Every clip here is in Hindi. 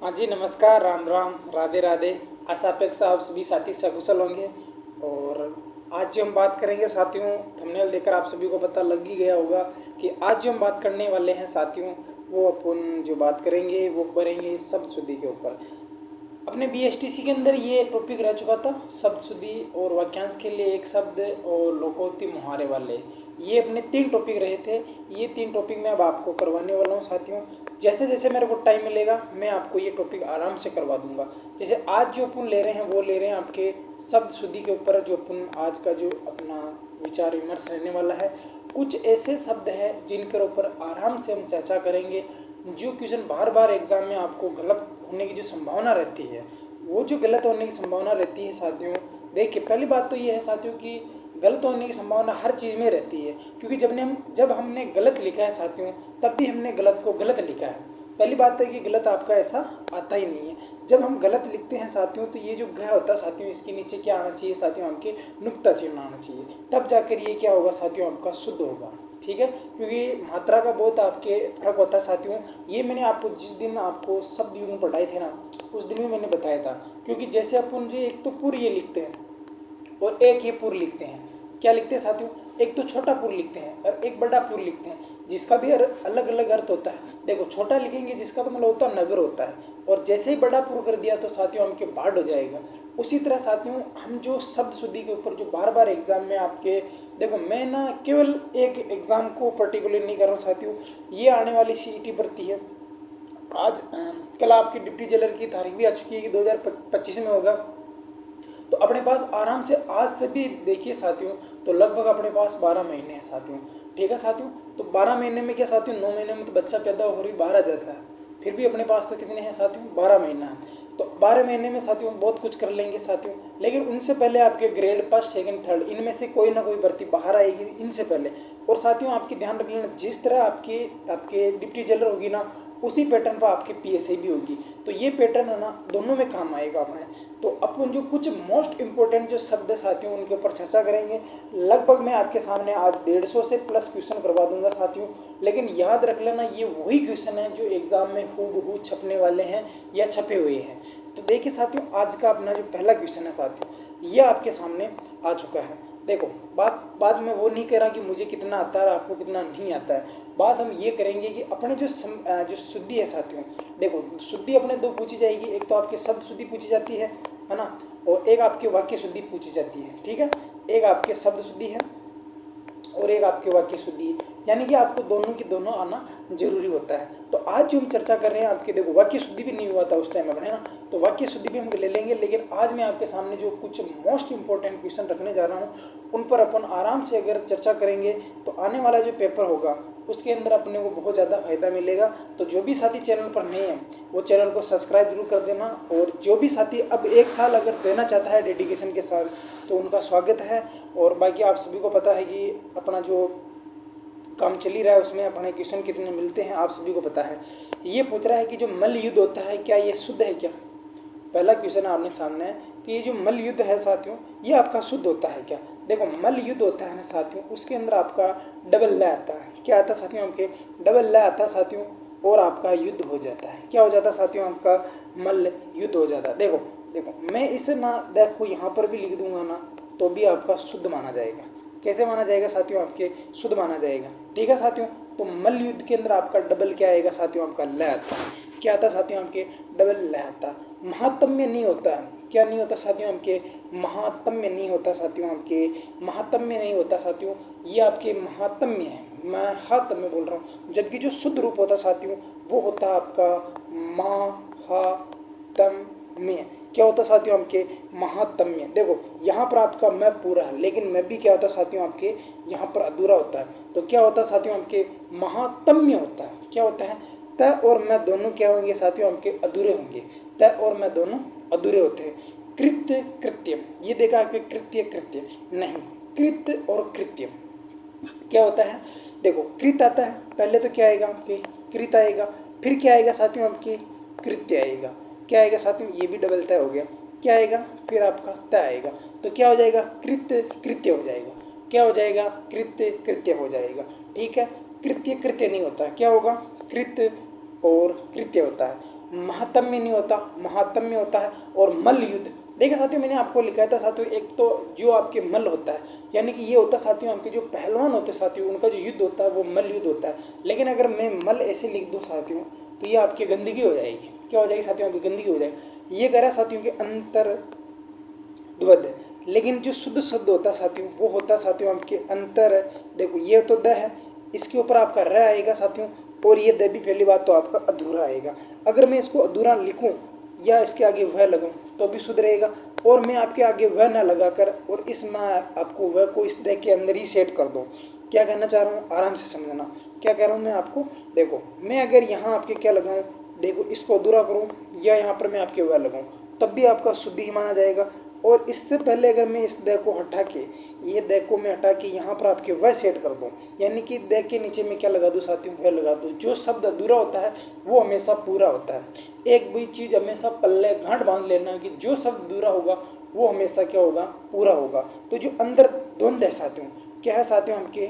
हाँ जी, नमस्कार, राम राम, राधे राधे। आशा अपेक्षा आप सभी साथी सकुशल होंगे। और आज जो हम बात करेंगे साथियों, थंबनेल देखकर आप सभी को पता लग ही गया होगा कि आज जो हम बात करने वाले हैं साथियों, वो अपन जो बात करेंगे वो करेंगे शब्द शुद्धि के ऊपर। अपने बीएसटीसी के अंदर ये टॉपिक रह चुका था, शब्द शुद्धि और वाक्यांश के लिए एक शब्द और लोकोक्ति मुहारे वाले। ये अपने 3 टॉपिक रहे थे। ये 3 टॉपिक मैं अब आपको करवाने वाला हूँ साथियों। जैसे जैसे मेरे को टाइम मिलेगा मैं आपको ये टॉपिक आराम से करवा दूंगा। जैसे आज जो अपन ले रहे हैं वो ले रहे हैं आपके शब्द शुद्धि के ऊपर, जो अपन आज का जो अपना विचार विमर्श रहने वाला है। कुछ ऐसे शब्द हैं जिनके ऊपर आराम से हम चर्चा करेंगे। जो क्वेश्चन बार बार एग्जाम में आपको गलत होने की जो संभावना रहती है, वो जो गलत होने की संभावना रहती है साथियों, देखिए पहली बात तो ये है साथियों कि गलत होने की संभावना हर चीज़ में रहती है, क्योंकि जब हमने गलत लिखा है साथियों, तब भी हमने गलत को गलत लिखा है। पहली बात है कि गलत आपका ऐसा आता ही नहीं है। जब हम गलत लिखते हैं साथियों, तो ये जो घ होता है साथियों, इसके नीचे क्या आना चाहिए साथियों, आपके नुक्ता चिन्ह आना चाहिए। तब जाकर ये क्या होगा साथियों, आपका शुद्ध होगा। ठीक है, क्योंकि मात्रा का बहुत आपके फर्क होता है साथियों। ये मैंने आपको जिस दिन आपको शब्द युग्म पढ़ाए थे ना, उस दिन भी मैंने बताया था। क्योंकि जैसे अपन जो एक तो पूर्व ये लिखते हैं और एक ये पूर्व लिखते हैं। क्या लिखते हैं साथियों, एक तो छोटा पूर्व लिखते हैं और एक बड़ा पूर्व लिखते हैं, जिसका भी अलग अलग अर्थ होता है। देखो छोटा लिखेंगे जिसका तो मतलब होता है नगर होता है, और जैसे ही बड़ा पूर्व कर दिया तो साथियों हमके बाढ़ हो जाएगा। उसी तरह साथियों हम जो शब्द शुद्धि के ऊपर जो बार बार एग्जाम में आपके, देखो मैं ना केवल एक एग्जाम को पर्टिकुलर नहीं कर रहा हूँ साथियों, ये आने वाली सीईटी भर्ती है। आज कल आपकी डिप्टी जेलर की तारीख भी आ चुकी है कि 2025 में होगा। तो अपने पास आराम से आज से भी देखिए साथियों, तो लगभग अपने पास 12 महीने हैं साथियों। ठीक है साथियों, तो 12 महीने में क्या साथियों, 9 महीने में तो बच्चा पैदा हो रही बाहर आ जाता है। फिर भी अपने पास तो कितने हैं साथियों, 12 महीना है। तो 12 महीने में साथियों बहुत कुछ कर लेंगे साथियों। लेकिन उनसे पहले आपके ग्रेड फर्स्ट सेकंड थर्ड इनमें से कोई ना कोई भर्ती बाहर आएगी इनसे पहले। और साथियों आपकी ध्यान रख लेना, जिस तरह आपके आपके डिप्टी जेलर होगी ना, उसी पैटर्न पर आपकी पीएसआई भी होगी। तो ये पैटर्न है ना, दोनों में काम आएगा अपने। तो अपन जो कुछ मोस्ट इंपॉर्टेंट जो शब्द साथियों उनके ऊपर चर्चा करेंगे। लगभग मैं आपके सामने आज 150 से प्लस क्वेश्चन करवा दूंगा साथियों। लेकिन याद रख लेना, ये वही क्वेश्चन है जो एग्जाम में हूबहू छपने वाले हैं या छपे हुए हैं। तो देखिए साथियों, आज का अपना जो पहला क्वेश्चन है साथियों, ये आपके सामने आ चुका है। देखो बात में वो नहीं कह रहा कि मुझे कितना आता है और आपको कितना नहीं आता है। बात हम ये करेंगे कि अपने जो शुद्धि है साथियों, देखो शुद्धि अपने 2 पूछी जाएगी। एक तो आपके शब्द शुद्धि पूछी जाती है ना, और एक आपके वाक्य शुद्धि पूछी जाती है। ठीक है, एक आपके शब्द शुद्धि है और एक आपके वाक्य शुद्धि है, यानी कि आपको दोनों की दोनों आना जरूरी होता है। तो आज जो हम चर्चा कर रहे हैं आपके, देखो वाक्य शुद्धि भी नहीं हुआ था उस टाइम अपने ना, तो वाक्य शुद्धि भी हम ले लेंगे। लेकिन आज मैं आपके सामने जो कुछ मोस्ट इंपॉर्टेंट क्वेश्चन रखने जा रहा हूँ, उन पर अपन आराम से अगर चर्चा करेंगे तो आने वाला जो पेपर होगा उसके अंदर अपने को बहुत ज़्यादा फायदा मिलेगा। तो जो भी साथी चैनल पर नए हैं वो चैनल को सब्सक्राइब जरूर कर देना। और जो भी साथी अब 1 साल अगर देना चाहता है डेडिकेशन के साथ, तो उनका स्वागत है। और बाकी आप सभी को पता है कि अपना जो काम चल ही रहा है उसमें अपने क्वेश्चन कितने मिलते हैं आप सभी को पता है। ये पूछ रहा है कि जो मल्ल युद्ध होता है क्या ये शुद्ध है क्या। पहला क्वेश्चन आपने सामने है कि ये जो मल्ल युद्ध है साथियों, ये आपका शुद्ध होता है क्या। देखो मल्ल युद्ध होता है ना साथियों, उसके अंदर आपका डबल ल आता है। क्या आता है साथियों, आपके डबल ल आता है साथियों, और आपका युद्ध हो जाता है। क्या हो जाता है साथियों, आपका मल्ल युद्ध हो जाता है। देखो देखो मैं इसे ना देखो यहाँ पर भी लिख दूंगा ना, तो भी आपका शुद्ध माना जाएगा। कैसे माना जाएगा साथियों, आपके शुद्ध माना जाएगा। ठीक है साथियों, तो मल्ल युद्ध के अंदर आपका डबल क्या आएगा साथियों, आपका ल आता है। क्या आता है साथियों, आपके डबल ल आता है। महात्म्य नहीं होता है। क्या नहीं होता साथियों, आपके महात्म्य नहीं होता साथियों, आपके महात्म्य नहीं होता साथियों। ये आपके महात्म्य है, महात्म्य बोल रहा हूँ। जबकि जो शुद्ध रूप होता साथियों वो होता है आपका महात्म्य। क्या होता साथियों, आपके महात्म्य। देखो यहाँ पर आपका मैं पूरा है, लेकिन मैं भी क्या होता साथियों, आपके यहाँ पर अधूरा होता है। तो क्या होता साथियों, आपके महात्म्य होता है। क्या होता है, त और मैं दोनों क्या होंगे साथियों, आपके अधूरे होंगे। त और मैं दोनों अधूरे होते हैं। कृत्य कृत्य, ये देखा आपके कृत्य कृत्य नहीं, कृत्य और कृत्य क्या होता है। देखो कृत आता है, पहले तो क्या आएगा आपके कृत आएगा, फिर क्या आएगा साथियों, आपके कृत्य आएगा। क्या आएगा साथियों, ये भी डबल तय हो गया। क्या आएगा, फिर आपका तय आएगा। तो क्या हो जाएगा, कृत्य कृत्य हो जाएगा। क्या हो जाएगा, कृत्य कृत्य हो जाएगा। ठीक है, कृत्य कृत्य नहीं होता, क्या होगा, कृत्य और कृत्य होता है। महात्म्य नहीं होता, महात्म्य होता है। और मल्ल युद्ध, देखिए साथियों मैंने आपको लिखा था साथियों, एक तो जो आपके मल्ल होता है यानी कि ये होता है साथियों आपके जो पहलवान होते हैं साथियों, उनका जो युद्ध होता है वो मल्ल युद्ध होता है। लेकिन अगर मैं मल्ल ऐसे लिख दूँ साथियों तो ये आपकी गंदगी हो जाएगी। क्या हो जाएगी साथियों? आपकी गंदगी हो जाएगी। ये कह रहा है साथियों के अंतर द्वंद, लेकिन जो शुद्ध शब्द होता है साथियों वो होता है साथियों आपके अंतर। देखो ये तो द है, इसके ऊपर आपका र आएगा साथियों, और ये द भी पहली बात तो आपका अधूरा आएगा। अगर मैं इसको अधूरा लिखूं या इसके आगे वह लगाऊं तो भी शुद्ध रहेगा, और मैं आपके आगे वह ना लगाकर और इस मैं आपको वह को इस द के अंदर ही सेट कर दूं। क्या कहना चाह रहा हूँ, आराम से समझना क्या कह रहा हूँ मैं आपको। देखो मैं अगर यहाँ आपके क्या लगाऊं, देखो इसको अधूरा करूँ या यहाँ पर मैं आपके वह लगाऊं तब भी आपका शुद्ध ही माना जाएगा। और इससे पहले अगर मैं इस द को हटा के, ये द को मैं हटा के यहाँ पर आपके वह सेट कर दूँ, यानी कि द के नीचे मैं क्या लगा दूँ साथियों, वह लगा दूँ। जो शब्द अधूरा होता है वो हमेशा पूरा होता है। एक भी चीज़ हमेशा पल्ले गांठ बांध लेना कि जो शब्द अधूरा होगा वो हमेशा क्या होगा, पूरा होगा। तो जो अंदर द्वंद्व है साथियों, क्या है साथियों आपके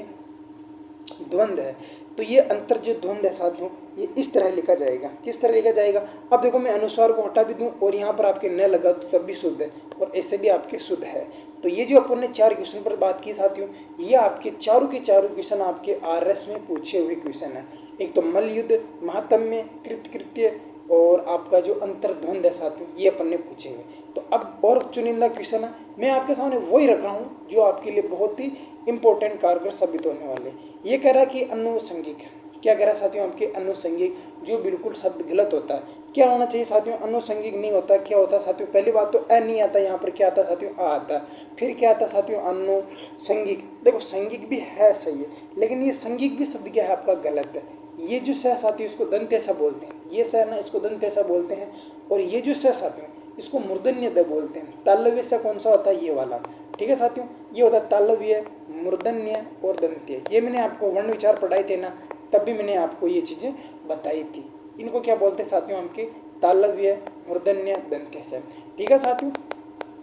द्वंद्व है, तो ये अंतर जो द्वंद्व है साथियों ये इस तरह लिखा जाएगा। किस तरह लिखा जाएगा? अब देखो मैं अनुस्वार को हटा भी दूं और यहाँ पर आपके न लगा तो तब भी शुद्ध है, और ऐसे भी आपके शुद्ध है। तो ये जो अपन ने 4 क्वेश्चन पर बात की साथियों, ये आपके चारों के चारों क्वेश्चन आपके आरएस में पूछे हुए क्वेश्चन है। एक तो मल्ल युद्ध, महात्म्य, कृत्य और आपका जो अंतर द्वंद्व है साथियों ये अपन ने पूछे हुए। तो अब और चुनिंदा क्वेश्चन है मैं आपके सामने वही रख रहा हूँ जो आपके लिए बहुत ही इंपॉर्टेंट कारगर साबित होने वाले। ये कह रहा है कि अनुसंगिक, क्या कह रहा है साथियों आपके अनुसंगिक, जो बिल्कुल शब्द गलत होता है। क्या होना चाहिए साथियों? अनुसंगिक नहीं होता। क्या होता है साथियों? पहली बात तो अ नहीं आता, यहाँ पर क्या आता है साथियों? आ आता है। फिर क्या आता है साथियों? अनुसंगिक। देखो संगिक भी है सही है, लेकिन ये संगिक भी शब्द क्या है आपका गलत है। ये जो स साथियों इसको दंत्य सा बोलते हैं, ये स ना इसको दंत्य सा बोलते हैं, और ये जो स साथियों इसको मूर्धन्य द बोलते हैं। तालव्य सा कौन सा होता है? ये वाला। ठीक है साथियों, ये होता है तालव्य, मूर्धन्य और दंत्य। ये मैंने आपको वर्ण विचार पढ़ाए थे ना, तब भी मैंने आपको ये चीज़ें बताई थी। इनको क्या बोलते हैं साथियों आपके? तालव्य, मूर्धन्य, दंत्य से। ठीक है साथियों,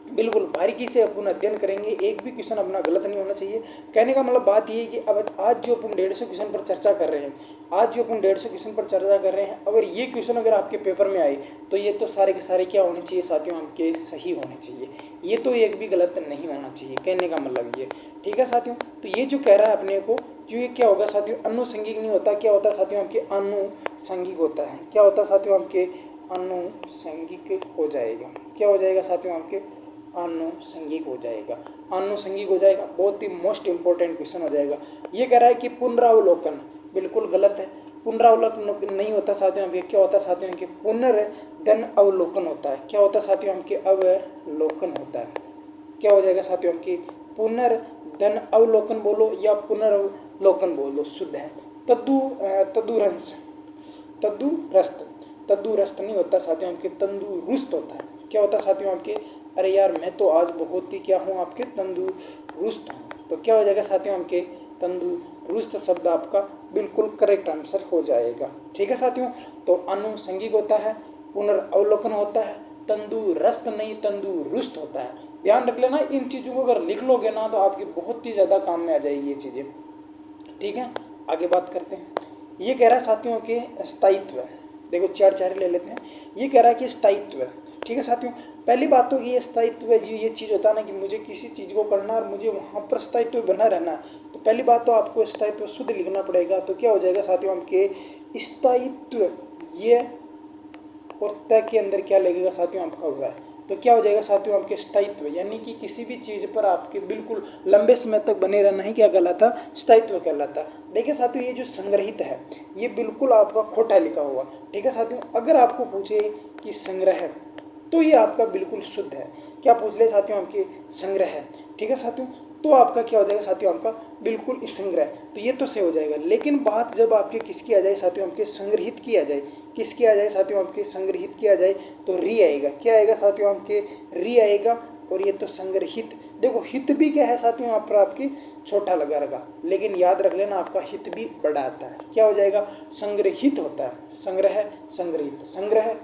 बिल्कुल बारीकी से अपन अध्ययन करेंगे, एक भी क्वेश्चन अपना गलत नहीं होना चाहिए। कहने का मतलब बात ये है कि अब आज जो अपन 150 क्वेश्चन पर चर्चा कर रहे हैं, आज जो अपन 150 क्वेश्चन पर चर्चा कर रहे हैं, अगर ये क्वेश्चन अगर आपके पेपर में आए तो ये तो सारे के सारे क्या होने चाहिए साथियों आपके? सही होने चाहिए। ये तो एक भी गलत नहीं होना चाहिए, कहने का मतलब ये। ठीक है साथियों, तो ये जो कह रहा है अपने को, जो ये क्या होगा साथियों? अनुसंगिक नहीं होता। क्या होता है साथियों आपके? अनुसंगिक होता है। क्या होता है साथियों आपके? अनुसंगिक हो जाएगा। क्या हो जाएगा साथियों आपके? अनुसंगिक हो जाएगा। अनुसंगिक हो जाएगा, बहुत ही मोस्ट इंपॉर्टेंट क्वेश्चन हो जाएगा। ये कह रहा है कि पुनरावलोकन, बिल्कुल गलत है। पुनरावलोकन नहीं होता साथियों आपके। क्या होता है साथियों के? पुनर्धन अवलोकन होता है। क्या होता है साथियों आपके? अवलोकन होता है। क्या हो जाएगा साथियों आपकी? पुनर्धन अवलोकन बोलो या पुनर्वलोकन बोलो, शुद्ध है। तदुरंश, तदुरस्त, तदुरस्त नहीं होता साथियों आपके, तंदुरुस्त होता है। क्या होता है साथियों आपके? अरे यार मैं तो आज बहुत ही क्या हूँ आपके? तंदुरुस्त हूँ। तो क्या हो जाएगा साथियों आपके? तंदुरुस्त शब्द आपका बिल्कुल करेक्ट आंसर हो जाएगा। ठीक है साथियों, तो अनुसंगिक होता है, पुनर्वलोकन होता है, तंदुरुस्त नहीं तंदुरुस्त होता है। ध्यान रख लेना, इन चीज़ों को अगर लिख लोगे ना तो आपकी बहुत ही ज़्यादा काम में आ जाएगी ये चीज़ें। ठीक है, आगे बात करते हैं। ये कह रहा है साथियों के स्थायित्व, देखो 4 ले लेते हैं। ये कह रहा है कि स्थायित्व। ठीक है साथियों, पहली बात तो ये स्थायित्व है जी, ये चीज़ होता है ना कि मुझे किसी चीज़ को करना और मुझे वहाँ पर स्थायित्व बना रहना, तो पहली बात तो आपको स्थायित्व शुद्ध लिखना पड़ेगा। तो क्या हो जाएगा साथियों आपके? स्थायित्व, ये और त के अंदर क्या लगेगा साथियों आपका? वह। तो क्या हो जाएगा साथियों आपके? स्थायित्व, यानी कि किसी भी चीज़ पर आपके बिल्कुल लंबे समय तक बने रहना ही क्या कहलाता? स्थायित्व कहलाता। देखिए साथियों, ये जो संग्रहित है ये बिल्कुल आपका खोटा लिखा हुआ। ठीक है साथियों, अगर आपको पूछे कि संग्रह, तो ये आपका बिल्कुल शुद्ध है। क्या पूछ ले साथियों आपके? संग्रह है। ठीक है साथियों, तो आपका क्या हो जाएगा साथियों? आपका बिल्कुल संग्रह, तो ये तो सही हो जाएगा। लेकिन बात जब आपके किसकी आ जाए साथियों आपके? संग्रहित की आ जाए। किसकी आ जाए साथियों आपके? संग्रहित किया जाए तो री आएगा। क्या आएगा साथियों आपके? री आएगा। और ये तो संग्रहित, देखो हित भी क्या है साथियों यहाँ पर आपकी? छोटा लगा रखा, लेकिन याद रख लेना आपका हित भी बड़ा आता है। क्या हो जाएगा? संग्रहित होता है। संग्रह, संग्रहित, संग्रह,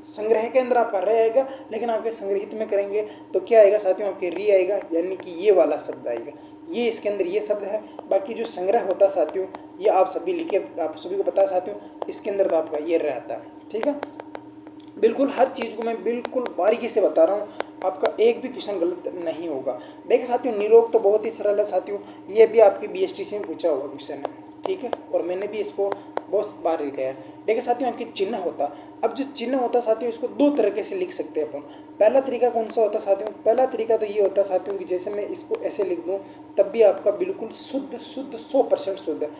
संग्रह के अंदर आपका रह आएगा, लेकिन आपके संग्रहित में करेंगे तो क्या आएगा साथियों आपके? री आएगा, यानी कि ये वाला शब्द आएगा। ये इसके अंदर ये शब्द है। बाकी जो संग्रह होता है साथियों ये आप सभी लिखे, आप सभी को पता है साथियों, इसके अंदर तो आपका ये रहता है। ठीक है, बिल्कुल हर चीज़ को मैं बिल्कुल बारीकी से बता रहा हूँ, आपका एक भी क्वेश्चन गलत नहीं होगा। देखिए साथियों, निरोग तो बहुत ही सरल है साथियों, ये भी आपकी बीएसटी से पूछा हुआ क्वेश्चन है, ठीक है, और मैंने भी इसको बहुत बार लिखा है। देखिए साथियों, आपकी चिन्ह होता, अब जो चिन्ह होता साथियों, इसको दो तरीके से लिख सकते हैं अपन। पहला तरीका कौन सा होता साथियों, पहला तरीका तो ये होता साथियों कि जैसे मैं इसको ऐसे लिख दूं तब भी आपका बिल्कुल शुद्ध शुद्ध 100% शुद्ध है।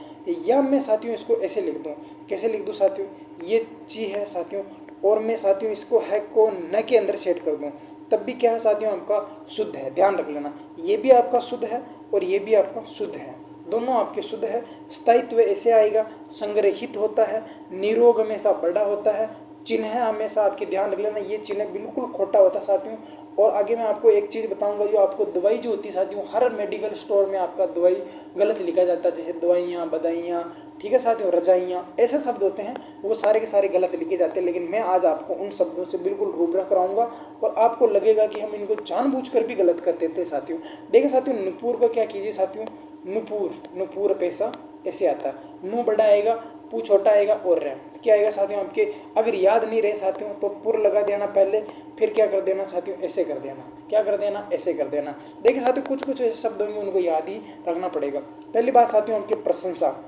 या मैं साथियों इसको ऐसे लिख दूं, कैसे लिख दूं साथियों, ये ची है साथियों, और मैं साथियों इसको है को न के अंदर सेट कर दूं, तब भी क्या है साथियों, आपका शुद्ध है। ध्यान रख लेना, ये भी आपका शुद्ध है और ये भी आपका शुद्ध है, दोनों आपके शुद्ध है। स्थायित्व ऐसे आएगा, संग्रहित होता है, निरोग हमेशा बड़ा होता है, चिन्ह हमेशा आपके ध्यान रख लेना, ये चिन्ह बिल्कुल खोटा होता है साथियों। और आगे मैं आपको एक चीज़ बताऊंगा, जो आपको दवाई जो होती है साथियों, हर मेडिकल स्टोर में आपका दवाई गलत लिखा जाता है, जैसे दवाइयाँ, बदाइयाँ, ठीक है साथियों, रजाइयाँ, ऐसे शब्द होते हैं, वो सारे के सारे गलत लिखे जाते हैं। लेकिन मैं आज आपको उन शब्दों से बिल्कुल रूबरा कराऊंगा और आपको लगेगा कि हम इनको जानबूझकर भी गलत कर देते हैं साथियों। देखिए साथियों, नुपुर को क्या कीजिए साथियों, नुपुर, नुपुर पैसा ऐसे आता है, नू बड़ा आएगा, पू छोटा आएगा और रह क्या आएगा साथियों आपके। अगर याद नहीं रहे साथियों तो पुर लगा देना पहले, फिर क्या कर देना साथियों, ऐसे कर देना, क्या कर देना, ऐसे कर देना। देखिए साथियों, कुछ कुछ ऐसे शब्द होंगे उनको याद ही रखना पड़ेगा। पहली बात साथियों आपकी प्रशंसा,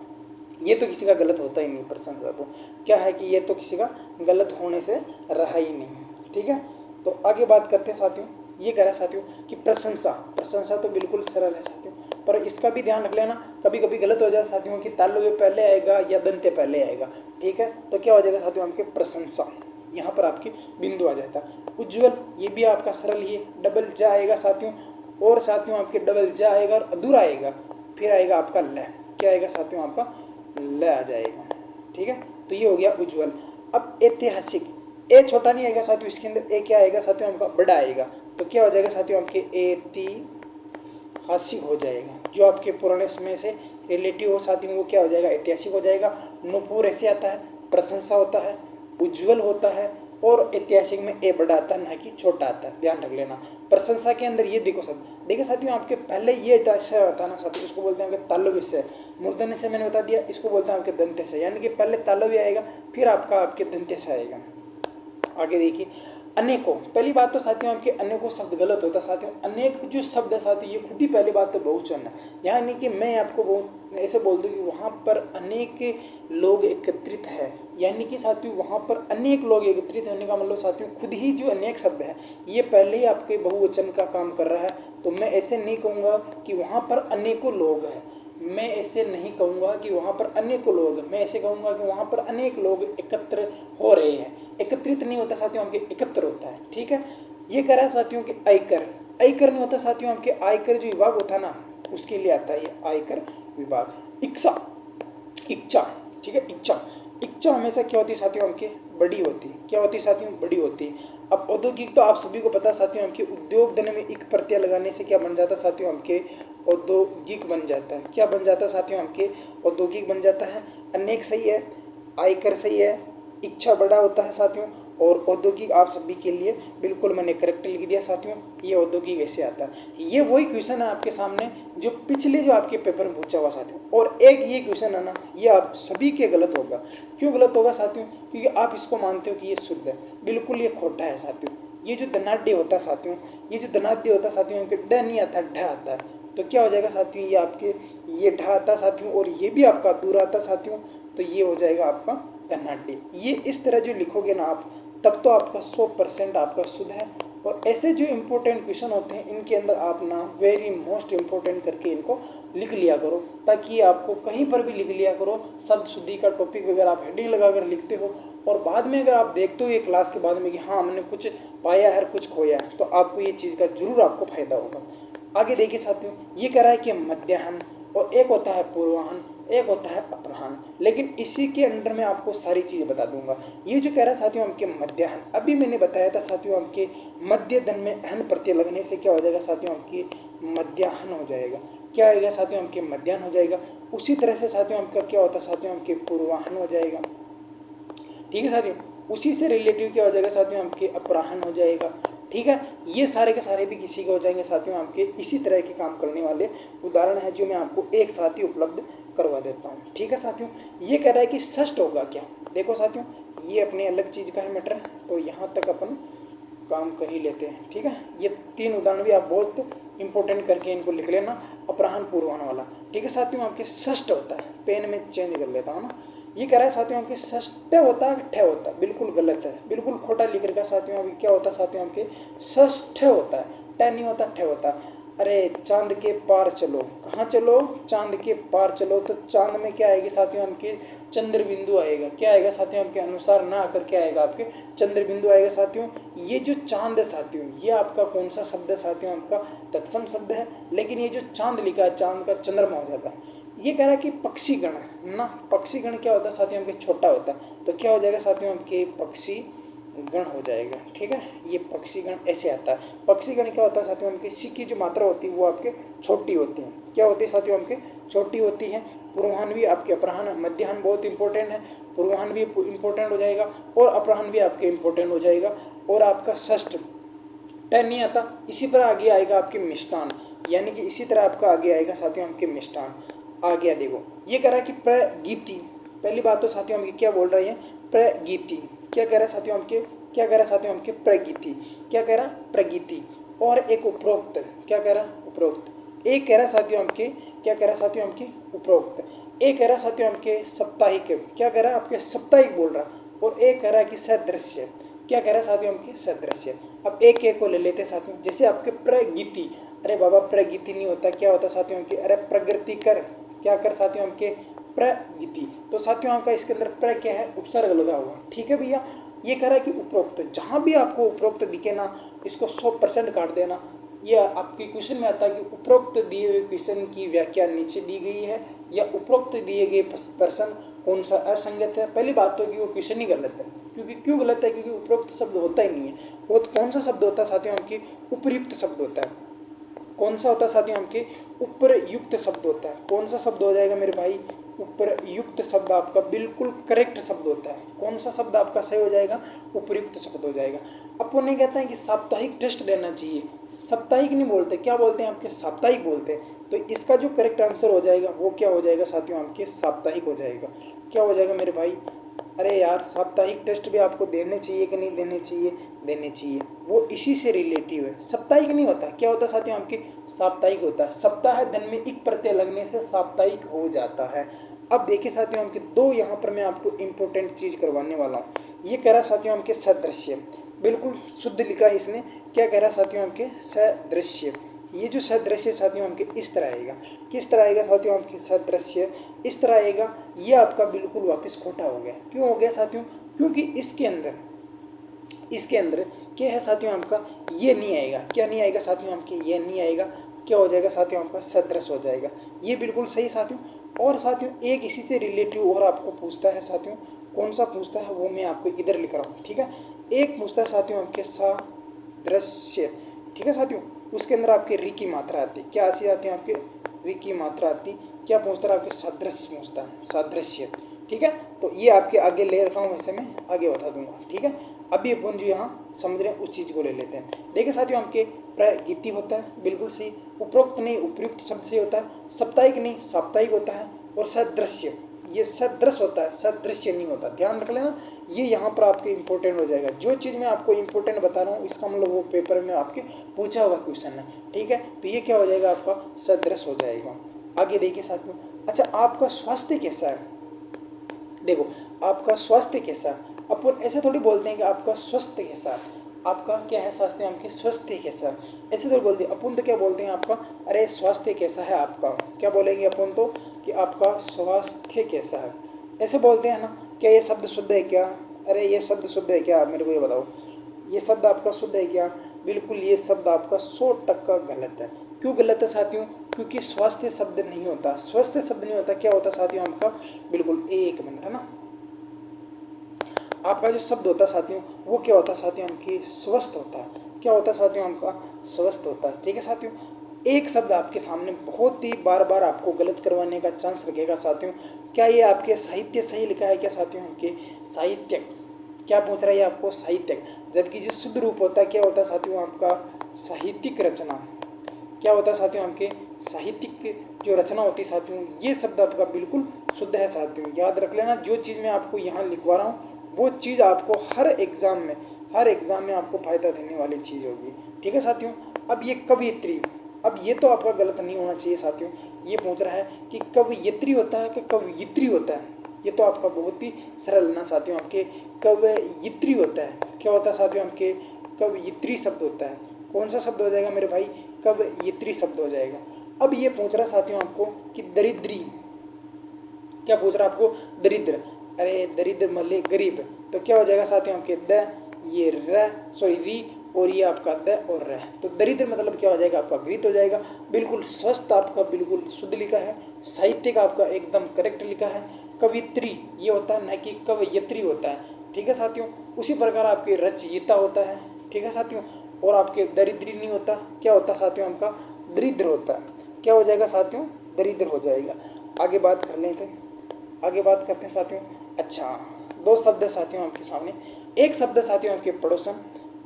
ये तो किसी का गलत होता ही नहीं, प्रशंसा तो क्या है कि ये तो किसी का गलत होने से रहा ही नहीं, ठीक है। तो आगे बात करते हैं साथियों, ये कह रहा है साथियों कि प्रशंसा, प्रशंसा तो बिल्कुल सरल है साथियों, पर इसका भी ध्यान रख लेना, कभी कभी गलत हो जाता है साथियों कि तालव्य पहले आएगा या दंत्य पहले आएगा, ठीक है। तो क्या हो जाएगा साथियों आपके प्रशंसा, यहाँ पर आपकी बिंदु आ जाता है। उज्ज्वल, ये भी आपका सरल ही है, डबल जा आएगा साथियों, और साथियों आपके डबल जा आएगा और अधूरा आएगा, फिर आएगा आपका ल, क्या आएगा साथियों आपका ल आ जाएगा, ठीक है। तो ये हो गया उज्ज्वल। अब ऐतिहासिक, ए छोटा नहीं आएगा साथियों, इसके अंदर ए क्या आएगा साथियों आपका बड़ा आएगा, तो क्या हो जाएगा साथियों आपके ऐतिहासिक हो जाएगा, जो आपके पुराने समय से रिलेटिव हो साथियों वो क्या हो जाएगा, ऐतिहासिक हो जाएगा। नुपुर ऐसे आता है, प्रशंसा होता है, उज्ज्वल होता है, और ऐतिहासिक में ए बड़ा आता है ना कि छोटा आता है, ध्यान रख लेना। प्रशंसा के अंदर ये देखो सब, देखिए साथियों आपके पहले ये ऐसा होता है ना साथियों, इसको बोलते हैं आपके तालव्य से, मूर्धन्य से मैंने बता दिया, इसको बोलते हैं आपके दंत्य से, यानी कि पहले तालव्य आएगा फिर आपका आपके दंत्य से आएगा। आगे देखिए अनेकों, पहली बात तो साथियों आपके अनेकों शब्द गलत होता है साथियों। अनेक जो शब्द है साथियों, ये खुद ही पहली बात तो बहुवचन है, यानी कि मैं आपको बहुत ऐसे बोल दूं कि वहाँ पर अनेक लोग एकत्रित है, यानी कि साथियों वहाँ पर अनेक लोग एकत्रित होने का मतलब साथियों खुद ही जो अनेक शब्द है ये पहले ही आपके बहुवचन का काम कर रहा है। तो मैं ऐसे नहीं कहूँगा कि वहाँ पर अनेकों लोग हैं, मैं ऐसे नहीं कहूँगा कि वहाँ पर अनेकों लोग हैं, मैं ऐसे कहूँगा कि वहाँ पर अनेक लोग एकत्र हो रहे हैं। एकत्रित नहीं होता साथियों आपके, एकत्र होता है, ठीक है। ये कह रहा है साथियों कि आयकर, आयकर नहीं होता साथियों आपके, आयकर जो विभाग होता है ना उसके लिए आता है ये आयकर विभाग। इच्छा, इच्छा, ठीक है, इच्छा, इच्छा हमेशा क्या होती है साथियों आपके, बड़ी होती है, क्या होती है साथियों, बड़ी होती है। अब औद्योगिक तो आप सभी को पता है साथियों आपके, उद्योग धन में एक प्रत्यय लगाने से क्या बन जाता है साथियों आपके, औद्योगिक बन जाता है, क्या बन जाता है साथियों आपके, औद्योगिक बन जाता है। अनेक सही है, आयकर सही है, इच्छा बड़ा होता है साथियों, और औद्योगिक आप सभी के लिए बिल्कुल मैंने करेक्ट लिख दिया साथियों, ये औद्योगिक ऐसे आता है। ये वही क्वेश्चन है आपके सामने जो पिछले जो आपके पेपर में पूछा हुआ साथियों, और एक ये क्वेश्चन है ना ये आप सभी के गलत होगा। क्यों गलत होगा साथियों, क्योंकि आप इसको मानते हो कि ये शुद्ध है, बिल्कुल ये खोटा है साथियों। ये जो धनाढ्य होता है साथियों, ये जो धनाढ्य होता है साथियों, ड नहीं आता, ढ आता है, तो क्या हो जाएगा साथियों, ये आपके ये ढ आता साथियों, और ये भी आपका दूर आता साथियों, तो ये हो जाएगा आपका धनाढ्य। ये इस तरह जो लिखोगे ना आप, तब तो आपका 100% आपका शुद्ध है। और ऐसे जो इम्पोर्टेंट क्वेश्चन होते हैं इनके अंदर आप ना वेरी मोस्ट इम्पोर्टेंट करके इनको लिख लिया करो, ताकि आपको कहीं पर भी लिख लिया करो शब्द शुद्धि का टॉपिक वगैरह आप हेडिंग लगाकर लिखते हो, और बाद में अगर आप देखते हो ये क्लास के बाद में कि हाँ हमने कुछ पाया है कुछ खोया है, तो आपको ये चीज़ का जरूर आपको फायदा होगा। आगे देखिए साथियों, ये कह रहा है कि मध्याह्न, और एक होता है पूर्वाह्न, एक होता है अपराह्न, लेकिन इसी के अंडर में आपको सारी चीज़ें बता दूंगा। ये जो कह रहा है साथियों हमके मध्याह्न, अभी मैंने बताया था साथियों हमके मध्य धन में हन प्रत्यय लगने से क्या हो जाएगा साथियों हमके मध्याह्न हो जाएगा, क्या आएगा साथियों हमके मध्याह्न हो जाएगा। उसी तरह से साथियों हमका क्या होता है साथियों हमके पूर्वाह्न हो जाएगा, ठीक है साथियों। उसी से रिलेटिव क्या हो जाएगा साथियों हमके अपराह्न हो जाएगा, ठीक है। ये सारे के सारे भी किसी के हो जाएंगे साथियों आपके, इसी तरह के काम करने वाले उदाहरण है जो मैं आपको एक साथ ही उपलब्ध करवा देता हूँ, ठीक है साथियों। ये कह रहा है कि षष्ठ होगा क्या, देखो साथियों ये अपनी अलग चीज़ का है मैटर, तो यहाँ तक अपन काम कर ही लेते हैं। ठीक है, ये 3 उदाहरण भी आप बहुत इंपॉर्टेंट करके इनको लिख लेना, अपराह्न पूर्वाह्न वाला। ठीक है साथियों, आपके षष्ठ होता है, पेन में चेंज कर लेता हूँ ना। ये कह रहा है साथियों आपके षष्ठ होता है, ठे होता है, बिल्कुल गलत है, बिल्कुल खोटा लिख रखा साथियों। अभी क्या होता है साथियों आपके षष्ठ होता है, टे नहीं होता, ठे होता है। अरे चांद के पार चलो, कहाँ चलो, चांद के पार चलो, तो चांद में क्या आएगी साथियों आपके चंद्र बिंदु आएगा। क्या आएगा साथियों आपके अनुसार ना आकर क्या आएगा आपके चंद्र बिंदु आएगा साथियों। ये जो चांद है साथियों, ये आपका कौन सा शब्द है साथियों, आपका तत्सम शब्द है, लेकिन ये जो चांद लिखा है, चांद का चंद्रमा हो जाता है। ये कह रहा है कि पक्षी गण ना, पक्षी गण क्या होता है साथियों आपके छोटा होता है, तो क्या हो जाएगा साथियों आपके पक्षी गण हो जाएगा। ठीक है, ये पक्षी गण ऐसे आता है। पक्षी गण क्या होता है साथियों आपके सी की जो मात्रा होती है वो आपके छोटी होती है। क्या होती है साथियों आपके छोटी होती है। पूर्वाह्न भी आपके, अपराह्न मध्याह्न बहुत इंपॉर्टेंट है, पूर्वाह्न भी इंपॉर्टेंट हो जाएगा और अपराह्न भी आपके इंपॉर्टेंट हो जाएगा। और आपका षष्ठ टेन नहीं आता। इसी तरह आगे आएगा आपके मिष्टान, यानी कि इसी तरह आपका आगे आएगा साथियों आपके मिष्टान। आ गया देखो, ये कह रहा है कि प्रगीति। पहली बात तो साथियों हम क्या बोल रहे हैं, प्रगीति। क्या कह रहा है साथियों हमके, क्या कह रहा है साथियों हमके प्रगीति। क्या कह रहा है प्रगीति। और एक उपरोक्त, क्या कह रहा है उपरोक्त। एक कह रहा है साथियों हमके, क्या कह रहा है साथियों हमके उपरोक्त। एक कह रहा है साथियों हमके साप्ताहिक, क्या कह रहा है आपके साप्ताहिक बोल रहा। और एक कह रहा है कि सदृश्य। क्या कह रहा है साथियों हमके सदृश्य। अब एक एक को ले लेते साथियों, जैसे आपके प्रगीति। अरे बाबा प्रगति नहीं होता, क्या होता साथियों की, अरे प्रगति कर। क्या कर साथियों आपके प्रगति। तो साथियों आपका इसके अंदर प्र क्या है, उपसर्ग लगा हुआ। ठीक है भैया, ये कह रहा है कि उपरोक्त, जहां भी आपको उपरोक्त दिखे ना, इसको 100% काट देना। ये आपके क्वेश्चन में आता है कि उपरोक्त दिए हुए क्वेश्चन की व्याख्या नीचे दी गई है, या उपरोक्त दिए गए प्रश्न कौन सा असंगत है। पहली बात तो कि वो क्वेश्चन ही गलत है, क्योंकि क्यों गलत है, क्योंकि उपरोक्त शब्द होता ही नहीं है। वो कौन सा शब्द होता है साथियों आपकी, उपयुक्त शब्द होता है। कौन सा होता है साथियों आपके उपरयुक्त शब्द होता है। कौन सा शब्द हो जाएगा मेरे भाई, उपरयुक्त शब्द आपका बिल्कुल करेक्ट शब्द होता है। कौन सा शब्द आपका सही हो जाएगा, उपयुक्त शब्द हो जाएगा। अपन नहीं कहते हैं कि साप्ताहिक टेस्ट देना चाहिए, साप्ताहिक नहीं बोलते, क्या बोलते हैं आपके साप्ताहिक बोलते हैं। तो इसका जो करेक्ट आंसर हो जाएगा वो क्या हो जाएगा साथियों आपके साप्ताहिक हो जाएगा। क्या हो जाएगा मेरे भाई, अरे यार साप्ताहिक टेस्ट भी आपको देने चाहिए कि नहीं देने चाहिए, देने चाहिए। वो इसी से रिलेटिव है, साप्ताहिक नहीं होता। क्या होता है साथियों आपके साप्ताहिक होता है। सप्ताह दिन में एक प्रत्यय लगने से साप्ताहिक हो जाता है। अब देखिए साथियों आपके दो यहाँ पर मैं आपको इंपॉर्टेंट चीज करवाने वाला हूँ। ये कह रहा है साथियों आपके सदृश्य, बिल्कुल शुद्ध लिखा है इसने। क्या कह रहा है साथियों आपके सदृश्य। ये जो सदृश्य साथियों आपके इस तरह आएगा। किस तरह आएगा साथियों आपके सदृश्य, इस तरह आएगा। ये आपका बिल्कुल वापस खोटा हो गया। क्यों हो गया साथियों, क्योंकि इसके अंदर, इसके अंदर क्या है साथियों आपका, ये नहीं आएगा। क्या नहीं आएगा साथियों आपके, ये नहीं आएगा। क्या हो जाएगा साथियों आपका सदृश हो जाएगा। ये बिल्कुल सही साथियों। और साथियों एक इसी से रिलेटिव और आपको पूछता है साथियों, कौन सा पूछता है वो मैं आपको इधर लिख रहा हूँ। ठीक है, एक पूछता है साथियों आपके सादृश्य। ठीक है साथियों, उसके अंदर आपके री की मात्रा आती है। क्या ऐसी आती है आपके री की मात्रा आती। क्या पूछता है आपके सादृश्य पूछता है, सादृश्य। ठीक है, तो ये आपके आगे ले रखा हूँ, वैसे मैं आगे बता दूंगा। ठीक है, अभी अपन जो यहाँ समझ रहे हैं उस चीज़ को ले लेते हैं। देखिए साथियों आपके प्रगीति होता है, बिल्कुल सही। उपरोक्त नहीं उपयुक्त शब्द से होता है। साप्ताहिक नहीं साप्ताहिक होता है। और सदृश्य, ये सदृश होता है, सदृश्य नहीं होता। ध्यान रख लेना, ये यहाँ पर आपके इंपॉर्टेंट हो जाएगा। जो चीज़ मैं आपको इंपॉर्टेंट बता रहा हूँ इसका मतलब वो पेपर में आपके पूछा हुआ क्वेश्चन है। ठीक है, तो ये क्या हो जाएगा आपका सदृश हो जाएगा। आगे देखिए साथियों, अच्छा आपका स्वास्थ्य कैसा है। देखो आपका स्वास्थ्य कैसा, अपन ऐसे थोड़ी बोलते हैं कि आपका स्वास्थ्य कैसा, आपका क्या है स्वास्थ्य, आपके स्वास्थ्य कैसा, ऐसे थोड़ी बोलते हैं अपन। तो क्या बोलते हैं आपका, अरे स्वास्थ्य कैसा है आपका। क्या बोलेंगे अपन तो कि आपका स्वास्थ्य कैसा है, ऐसे बोलते हैं ना। क्या ये शब्द शुद्ध है क्या, अरे ये शब्द शुद्ध है क्या, मेरे को ये बताओ, ये शब्द आपका शुद्ध है क्या। बिल्कुल ये शब्द आपका 100% गलत है। क्यों गलत है साथियों, क्योंकि स्वास्थ्य शब्द नहीं होता, स्वस्थ शब्द नहीं होता। क्या होता साथियों आपका, बिल्कुल एक मिनट है ना, आपका जो शब्द होता है साथियों वो क्या होता है साथियों आपकी स्वस्थ होता है। क्या होता है साथियों आपका स्वस्थ होता है। ठीक है साथियों, एक शब्द आपके सामने बहुत ही बार बार आपको गलत करवाने का चांस रखेगा साथियों। क्या ये आपके साहित्य सही लिखा है क्या साथियों, आपके साहित्यक। क्या पूछ रहा है आपको साहित्यक, जबकि जो शुद्ध रूप होता है क्या होता है साथियों आपका साहित्यिक रचना। क्या होता है साथियों आपके साहित्यिक जो रचना होती है साथियों, ये शब्द आपका बिल्कुल शुद्ध है साथियों। याद रख लेना, जो चीज़ मैं आपको यहाँ लिखवा रहा हूँ वो चीज़ आपको हर एग्ज़ाम में आपको फ़ायदा देने वाली चीज़ होगी। ठीक है साथियों। अब ये कवयित्री, अब ये तो आपका गलत नहीं होना चाहिए साथियों। ये पूछ रहा है कि कवयित्री होता है कि कवयित्री होता है, ये तो आपका बहुत ही सरल ना साथियों। आपके कवयित्री होता है, क्या होता है साथियों? आपके कवयित्री शब्द होता है। कौन सा शब्द हो जाएगा मेरे भाई? कवयित्री शब्द हो जाएगा। अब ये पूछ रहा साथियों आपको कि दरिद्री, क्या पूछ रहा है आपको? दरिद्र, अरे दरिद्र मल्ले गरीब, तो क्या हो जाएगा साथियों? आपके द, ये र, सॉरी री, और ये आपका द और र, तो दरिद्र मतलब क्या हो जाएगा? आपका गरीब हो जाएगा। बिल्कुल स्वस्थ आपका बिल्कुल शुद्ध लिखा है, साहित्यिक आपका एकदम करेक्ट लिखा है। कवित्री ये होता है, न कि कवयित्री होता है। ठीक है साथियों। उसी प्रकार आपके रचयिता होता है। ठीक है साथियों। और आपके दरिद्री नहीं होता, क्या होता साथियों? आपका दरिद्र होता है। क्या हो जाएगा साथियों? दरिद्र हो जाएगा। आगे बात कर लेते हैं, आगे बात करते हैं साथियों। अच्छा, दो शब्द है साथियों आपके सामने। एक शब्द है साथियों आपके पड़ोसन।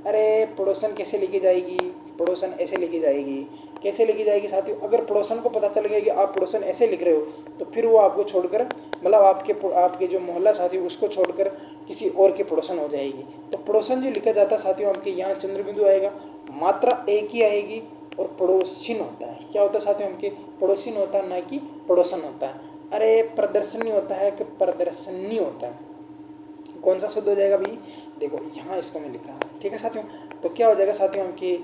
अरे पड़ोसन कैसे लिखी जाएगी? पड़ोसन ऐसे लिखी जाएगी। कैसे लिखी जाएगी साथियों? अगर पड़ोसन को पता चल गया कि आप पड़ोसन ऐसे लिख रहे हो, तो फिर वो आपको छोड़कर, मतलब आपके जो मोहल्ला साथी उसको छोड़कर किसी और के पड़ोसन हो जाएगी। तो पड़ोसन जो लिखा जाता है साथियों आपके, यहाँ चंद्र बिंदु आएगा, मात्रा एक ही आएगी, और पड़ोसिन होता है। क्या होता है साथियों? आपके पड़ोसिन होता है, ना कि पड़ोसन होता है। अरे प्रदर्शनी होता है कि प्रदर्शनी होता है? कौन सा शब्द हो जाएगा भाई? देखो यहाँ इसको मैं लिखा है। ठीक है साथियों। तो क्या हो जाएगा साथियों? आपके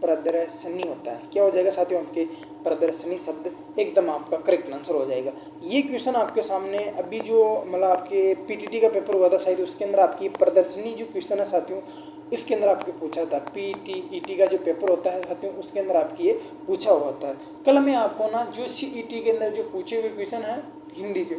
प्रदर्शनी होता है। क्या हो जाएगा साथियों? आपके प्रदर्शनी शब्द एकदम आपका करेक्ट आंसर हो जाएगा। ये क्वेश्चन आपके सामने अभी जो मतलब आपके पीटीटी का पेपर हुआ था शायद, उसके अंदर आपकी प्रदर्शनी जो क्वेश्चन है साथियों, इसके अंदर आपके पूछा था। पीटीईटी का जो पेपर होता है साथियों, उसके अंदर आपकी ये पूछा हुआ था। कल मैं आपको ना जो सीईटी के अंदर जो पूछे हुए क्वेश्चन है हिंदी के,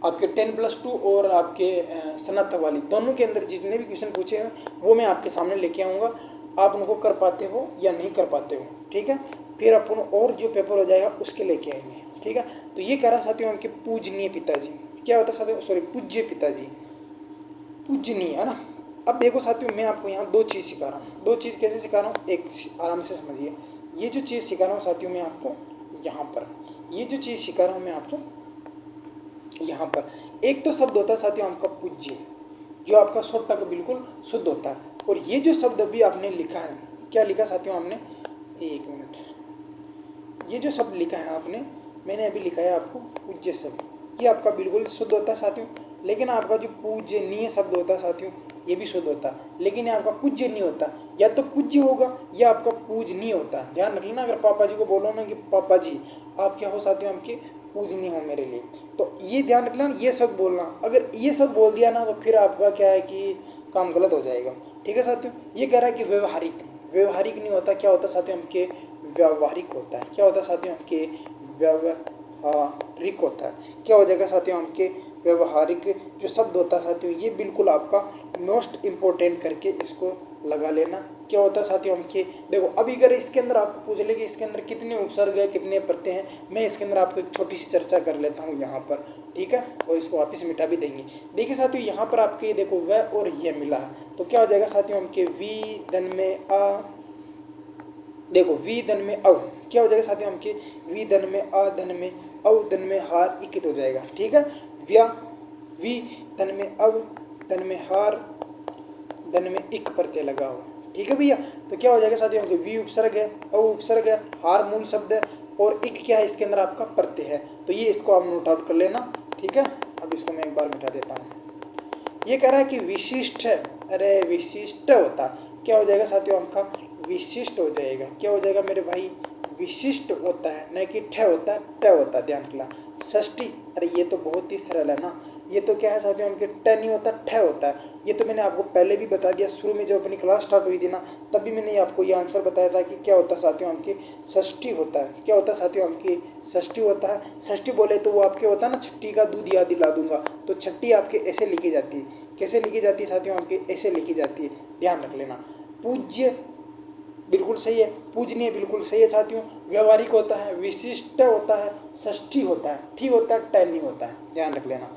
आपके 10+2 और आपके स्नातक वाली दोनों के अंदर जितने भी क्वेश्चन पूछे हैं, वो मैं आपके सामने लेके आऊँगा। आप उनको कर पाते हो या नहीं कर पाते हो, ठीक है। फिर अपन और जो पेपर हो जाएगा उसके लेके आएंगे, ठीक है। तो ये कह रहा साथियों आपके पूजनीय पिताजी, क्या होता है साथियों? सॉरी, पूज्य पिताजी, पूजनीय है ना। अब देखो साथियों, मैं आपको यहाँ दो चीज़ सिखा रहा हूँ। दो चीज़ कैसे सिखा रहा हूँ, एक आराम से समझिए। ये जो चीज़ सिखा रहा हूँ साथियों मैं आपको यहाँ पर, ये जो चीज़ सिखा रहा हूँ मैं आपको यहाँ पर, एक तो शब्द होता है साथियों आपका पूज्य, जो आपका शुद्ध तक बिल्कुल शुद्ध होता है। और ये जो शब्द अभी आपने लिखा है, क्या लिखा साथियों आपने? एक मिनट, ये जो शब्द लिखा है आपने, मैंने अभी लिखा है आपको पूज्य शब्द, ये आपका बिल्कुल शुद्ध होता है साथियों। लेकिन आपका जो पूजनीय शब्द होता है साथियों, ये भी शुद्ध होता है, लेकिन ये आपका पूज्य नहीं होता। या तो पूज्य होगा या आपका पूजनीय होता है। ध्यान रख लेना, अगर पापा जी को बोलो ना कि पापा जी आप क्या हो साथियों, आपके पूजनीय हो मेरे लिए, तो ये ध्यान रख लेना, ये सब बोलना। अगर ये सब बोल दिया ना, तो फिर आपका क्या है कि काम गलत हो जाएगा, ठीक है साथियों। ये कह रहा है कि व्यवहारिक, व्यवहारिक नहीं होता, क्या होता साथियों आपके व्यावहारिक होता है। क्या होता है साथियों आपके व्यावहारिक होता है। क्या हो जाएगा साथियों आपके व्यवहारिक जो शब्द होता है साथियों, ये बिल्कुल आपका मोस्ट इम्पोर्टेंट करके इसको लगा लेना। क्या होता है साथियों आपके, देखो अभी अगर इसके अंदर आपको पूछ ले कि इसके अंदर कितने उपसर्ग है कितने प्रत्यय हैं, मैं इसके अंदर आपको एक छोटी सी चर्चा कर लेता हूँ यहाँ पर, ठीक है, और इसको वापस मिटा भी देंगे। देखिए साथियों, यहाँ पर आपके देखो वह और यह मिला है, तो क्या हो जाएगा साथियों आपके वी धन में आ, देखो वी धन में अव, क्या हो जाएगा साथियों आपके वी धन में आ धन में अव धन में हार इकित हो जाएगा, ठीक है। व्या वी धन में अव धन में हार धन में इक प्रत्यय लगा हो, ठीक है भैया। तो क्या हो जाएगा साथियों, वी उपसर्ग है, अव उपसर्ग है, हार मूल शब्द है, और इक क्या है, इसके अंदर आपका प्रत्यय है। तो ये इसको आप नोट आउट कर लेना, ठीक है। अब इसको मैं एक बार मिटा देता हूँ। ये कह रहा है कि विशिष्ट है, अरे विशिष्ट होता, क्या हो जाएगा साथियों आपका विशिष्ट हो जाएगा। क्या हो जाएगा मेरे भाई, विशिष्ट होता है, न कि ठ होता है, ट होता है, ध्यान रखना। षष्ठी, अरे ये तो बहुत ही सरल है ना, ये तो क्या है साथियों आपके ट नहीं होता, ठ होता है। ये तो मैंने आपको पहले भी बता दिया, शुरू में जब अपनी क्लास स्टार्ट हुई थी ना, तभी मैंने आपको ये आंसर बताया था कि क्या होता है साथियों आपकी षष्ठी होता है। क्या होता है साथियों आपकी षष्ठी होता है। षष्ठी बोले तो वो आपके होता है ना, छठी का दूध याद दिला दूंगा, तो छठी आपके ऐसे लिखी जाती है। कैसे लिखी जाती है साथियों आपके, ऐसे लिखी जाती है, ध्यान रख लेना। पूज्य बिल्कुल सही है, पूजनीय बिल्कुल सही है साथियों। व्यवहारिक होता है, विशिष्ट होता है, षष्ठी होता है, ठीक होता है, टैनी होता है, ध्यान रख लेना।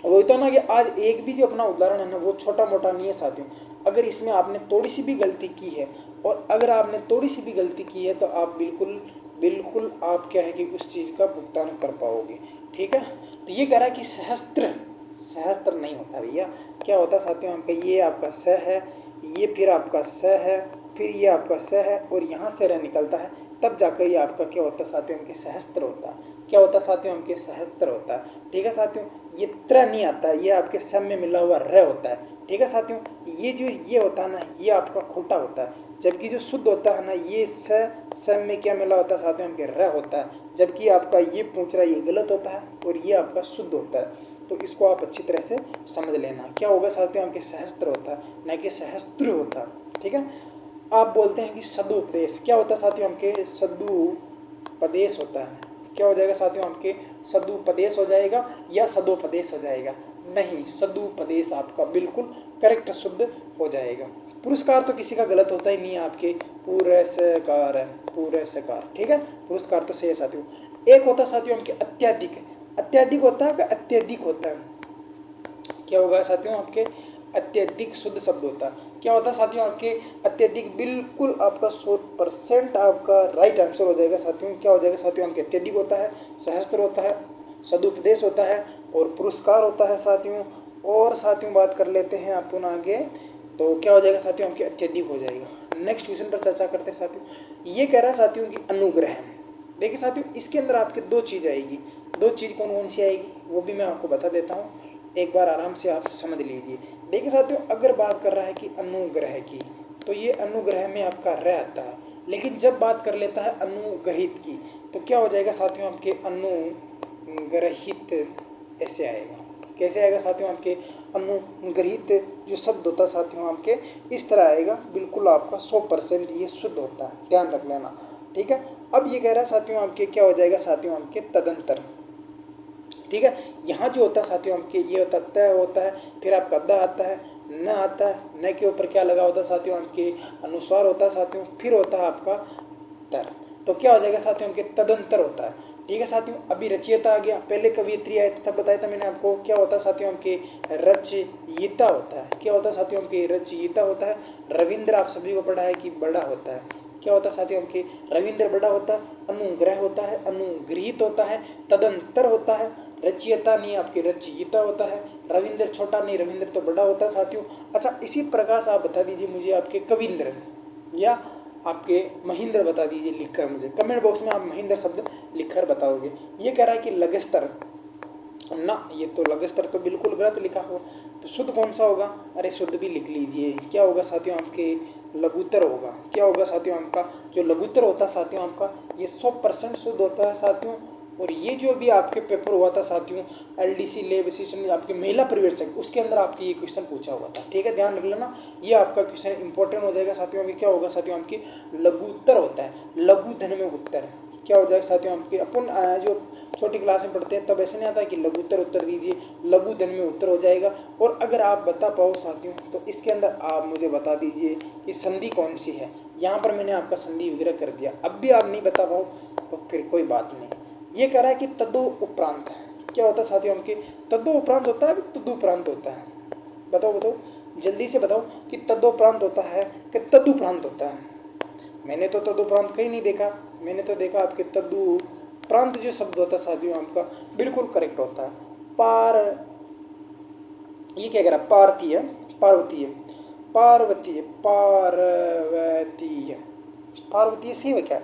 वही तो ना कि आज एक भी जो अपना उदाहरण है ना, वो छोटा मोटा नहीं है साथियों। अगर इसमें आपने थोड़ी सी भी गलती की है, और अगर आपने थोड़ी सी भी गलती की है, तो आप बिल्कुल बिल्कुल आप क्या है कि उस चीज़ का भुगतान कर पाओगे, ठीक है। तो ये कह रहा है कि सहस्त्र, सहस्त्र नहीं होता भैया। क्या होता है साथियों आपका, ये आपका स है, ये फिर आपका स है, फिर ये आपका स है और यहाँ से र निकलता है, तब जाकर ये आपका क्या होता है साथियों आपके सहस्त्र होता है। क्या होता है साथियों आपके सहस्त्र होता है। ठीक है साथियों, ये त्र नहीं आता है, ये आपके सम में मिला हुआ र होता है। ठीक है साथियों, ये जो ये होता है ना, ये आपका खोटा होता है, जबकि जो शुद्ध होता है ना, ये सम में क्या मिला होता है साथियों आपके र होता है, जबकि आपका ये पूछ रहा है ये गलत होता है और ये आपका शुद्ध होता है। तो इसको आप अच्छी तरह से समझ लेना। क्या होगा साथियों आपके सहस्त्र होता है, न कि सहस्त्र होता है। ठीक है, आप बोलते हैं कि सदुपदेश, क्या होता है साथियों आपके सदुपदेश होता है। क्या हो जाएगा साथियों आपके सदुपदेश हो जाएगा या सदोपदेश हो जाएगा, नहीं सदुपदेश आपका बिल्कुल करेक्ट शुद्ध हो जाएगा। पुरस्कार तो किसी का गलत होता ही नहीं है, आपके पुरस्कार है, पुरस्कार। ठीक है, पुरस्कार तो सही है साथियों। एक होता है साथियों आपके अत्यधिक, अत्यधिक होता है कि अत्यधिक होता है। क्या होगा साथियों आपके अत्यधिक शुद्ध शब्द होता है। क्या होता है साथियों आपके अत्यधिक, बिल्कुल आपका 100% आपका राइट आंसर हो जाएगा साथियों। क्या हो जाएगा साथियों आपके अत्यधिक होता है, सहस्त्र होता है, सदुपदेश होता है और पुरस्कार होता है साथियों। और साथियों बात कर लेते हैं अपन आगे, तो क्या हो जाएगा साथियों आपके अत्यधिक हो जाएगा। नेक्स्ट क्वेश्चन पर चर्चा करते हैं साथियों। ये कह रहा है साथियों की अनुग्रह। देखिए साथियों, इसके अंदर आपके दो चीज़ आएगी, दो चीज़ कौन कौन सी आएगी वो भी मैं आपको बता देता हूँ, एक बार आराम से आप समझ लीजिए। देखिए साथियों, अगर बात कर रहा है कि अनुग्रह की, तो ये अनुग्रह में आपका रह आता है, लेकिन जब बात कर लेता है अनुग्रहित की, तो क्या हो जाएगा साथियों आपके अनुग्रहित ऐसे आएगा। कैसे आएगा साथियों आपके अनुग्रहित जो शब्द होता है साथियों आपके इस तरह आएगा, बिल्कुल आपका 100% ये शुद्ध होता है, ध्यान रख लेना। ठीक है, अब ये कह रहा है साथियों आपके क्या हो जाएगा साथियों आपके तदंतर। ठीक है, यहाँ जो होता है साथियों आपके ये होता है त होता है, फिर आपका द आता है, न आता है, न के ऊपर क्या लगा होता है साथियों आपके अनुस्वार होता है साथियों, फिर होता है आपका तर। तो क्या हो जाएगा साथियों आपके तदंतर होता है। ठीक है साथियों, अभी रचयिता आ गया, पहले कवियत्री आए थे तब बताया था मैंने आपको। क्या होता है साथियों आपके रचयिता होता है। क्या होता है साथियों आपके रचयिता होता है। रविंद्र आप सभी को पढ़ा है कि बड़ा होता है। क्या होता है साथियों आपके रविंद्र बड़ा होता है, अनुग्रह होता है, अनुगृहित होता है, तदंतर होता है, रचयिता नहीं आपके रचयिता होता है, रविंद्र छोटा नहीं, रविंद्र तो बड़ा होता है साथियों। अच्छा, इसी प्रकार से आप बता दीजिए मुझे आपके कविंद्र या आपके महेंद्र बता दीजिए लिखकर, मुझे कमेंट बॉक्स में आप महेंद्र शब्द लिखकर बताओगे। ये कह रहा है कि लगस्तर ना, ये तो लगस्तर तो बिल्कुल गलत लिखा हो, तो शुद्ध कौन सा होगा, अरे शुद्ध भी लिख लीजिए। क्या होगा साथियों आपके लघुत्तर होगा। क्या होगा साथियों आपका जो लघुत्तर होता है साथियों आपका ये 100% शुद्ध होता है साथियों। और ये जो भी आपके पेपर हुआ था साथियों एलडीसी लेब असिस्टेंट आपके महिला पर्यवेक्षक, उसके अंदर आपके ये क्वेश्चन पूछा हुआ था। ठीक है, ध्यान रख लेना, ये आपका क्वेश्चन इंपॉर्टेंट हो जाएगा साथियों। आपके क्या होगा साथियों आपकी लघुत्तर होता है, लघु धन में उत्तर। क्या हो जाएगा साथियों आपके अपन जो छोटी क्लास में पढ़ते हैं तब ऐसे नहीं आता कि लघुत्तर उत्तर दीजिए, लघु धन में उत्तर हो जाएगा। और अगर आप बता पाओ साथियों तो इसके अंदर आप मुझे बता दीजिए कि संधि कौन सी है। यहाँ पर मैंने आपका संधि विग्रह कर दिया, अब भी आप नहीं बता पाओ तो फिर कोई बात नहीं। ये कह रहा है कि तदो उपरांत है। क्या होता है साथियों आपके तदो उपरांत होता है कि तदुपरांत होता है, बताओ बताओ जल्दी से बताओ कि तदोपरांत होता है कि तदुपरांत होता है। मैंने तो तदुपरांत कहीं नहीं देखा, मैंने तो देखा आपके तदुपरांत जो शब्द होता है साथियों आपका बिल्कुल करेक्ट होता है। पार, ये क्या कह रहा है, पार्थीय, पार्वतीय, पार्वतीय, पार्वतीय, पार्वतीय सही है क्या,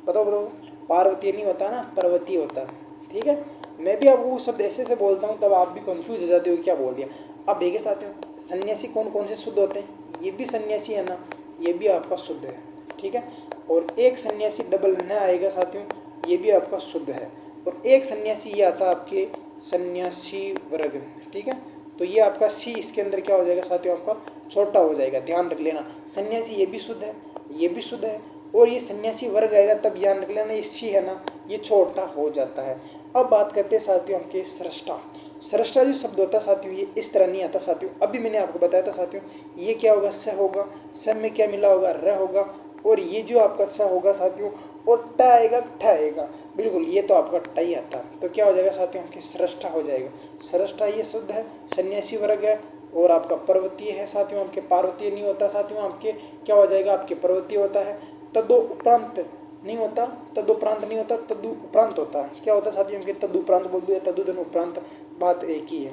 बताओ बताओ। पार्वतीय नहीं होता ना, पर्वतीय होता है। ठीक है, मैं भी आपको शब्द ऐसे से बोलता हूँ तब आप भी कंफ्यूज हो जाते हो क्या बोल दिया। अब देखिए साथियों सन्यासी कौन कौन से शुद्ध होते हैं, ये भी सन्यासी है ना, ये भी आपका शुद्ध है। ठीक है, और एक सन्यासी डबल न आएगा साथियों, ये भी आपका शुद्ध है। और एक सन्यासी ये आता है आपके सन्यासी वर्ग। ठीक है, तो ये आपका सी इसके अंदर क्या हो जाएगा साथियों आपका छोटा हो जाएगा, ध्यान रख लेना। सन्यासी ये भी शुद्ध है, ये भी शुद्ध है, और ये सन्यासी वर्ग आएगा तब ध्यान रख लेना ये सी है ना, ये छोटा हो जाता है। अब बात करते हैं साथियों आपके सृष्टा। सृष्टा जो शब्द होता है साथियों ये इस तरह नहीं आता साथियों, अभी मैंने आपको बताया था साथियों। ये क्या होगा, स होगा, स में क्या मिला होगा, र होगा, और ये जो आपका स होगा साथियों और ट आएगा, ठ आएगा, बिल्कुल ये तो आपका ट ही आता है। तो क्या हो जाएगा साथियों आपके सृष्टा हो जाएगा। सृष्टा ये शुद्ध है, सन्यासी वर्ग है, और आपका पर्वतीय है साथियों आपके, पार्वतीय नहीं होता साथियों आपके, क्या हो जाएगा आपके पर्वतीय होता है। तदो उपरांत नहीं होता, तदुपरांत नहीं होता, तदु उपरांत होता है। क्या होता है साथियों हमके तदुपरांत बोल दो या तदुधन उपरांत, बात एक ही है।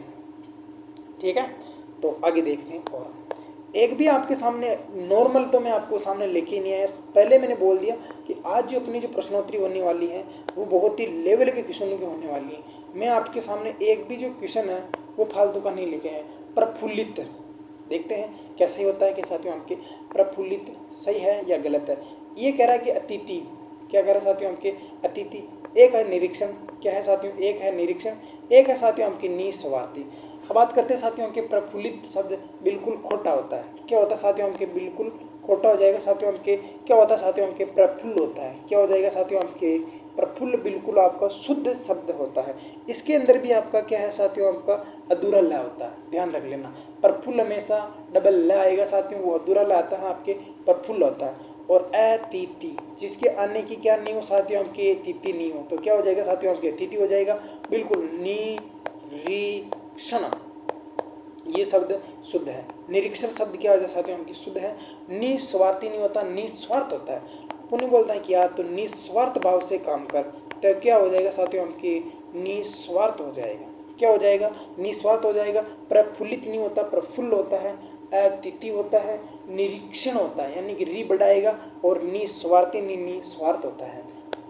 ठीक है, तो आगे देखते हैं। और एक भी आपके सामने नॉर्मल तो मैं आपको सामने लेके नहीं आया, पहले मैंने बोल दिया कि आज जो अपनी जो प्रश्नोत्तरी होने वाली है वो बहुत ही लेवल के क्वेश्चन की होने वाली है। मैं आपके सामने एक भी जो क्वेश्चन है वो फालतू का नहीं लिखे हैं। प्रफुल्लित, देखते हैं कैसे होता है कि साथियों आपके प्रफुल्लित सही है या गलत है। ये कह रहा है कि अतिथि, क्या कह रहा है साथियों आपके अतिथि। एक है निरीक्षण, क्या है साथियों, एक है निरीक्षण, एक है साथियों आपके निस्वार्थी। अब बात करते हैं साथियों के प्रफुल्लित शब्द बिल्कुल खोटा होता है। क्या होता है साथियों के बिल्कुल खोटा हो जाएगा साथियों के। क्या होता है साथियों के प्रफुल्ल होता है, क्या हो जाएगा साथियों आपके प्रफुल्ल बिल्कुल आपका शुद्ध शब्द होता है। इसके अंदर भी आपका क्या है साथियों आपका अधूरा ल होता है, ध्यान रख लेना। प्रफुल्ल हमेशा डबल ल आएगा साथियों, वो अधूरा ल आता है आपके प्रफुल्ल होता है। और अतिथि जिसके आने की क्या नहीं हो साथियों आपके तिथि नहीं हो, तो क्या हो जाएगा साथियों आपके तिथि हो जाएगा बिल्कुल। निरीक्षण ये शब्द शुद्ध है। निरीक्षण शब्द क्या हो जाए साथियों आपकी शुद्ध है। निस्वार्थी नहीं होता, निस्वार्थ होता है। पुण्य बोलता है कि यार तो निस्वार्थ भाव से काम कर, तो क्या हो जाएगा साथियों आपकी निस्वार्थ हो जाएगा। क्या हो जाएगा निस्वार्थ हो जाएगा। प्रफुल्लित नहीं होता, प्रफुल्ल होता है। अतिथि होता है, निरीक्षण होता है, यानी कि री बढ़ाएगा। और निस्वार्थी निस्वार्थ होता है।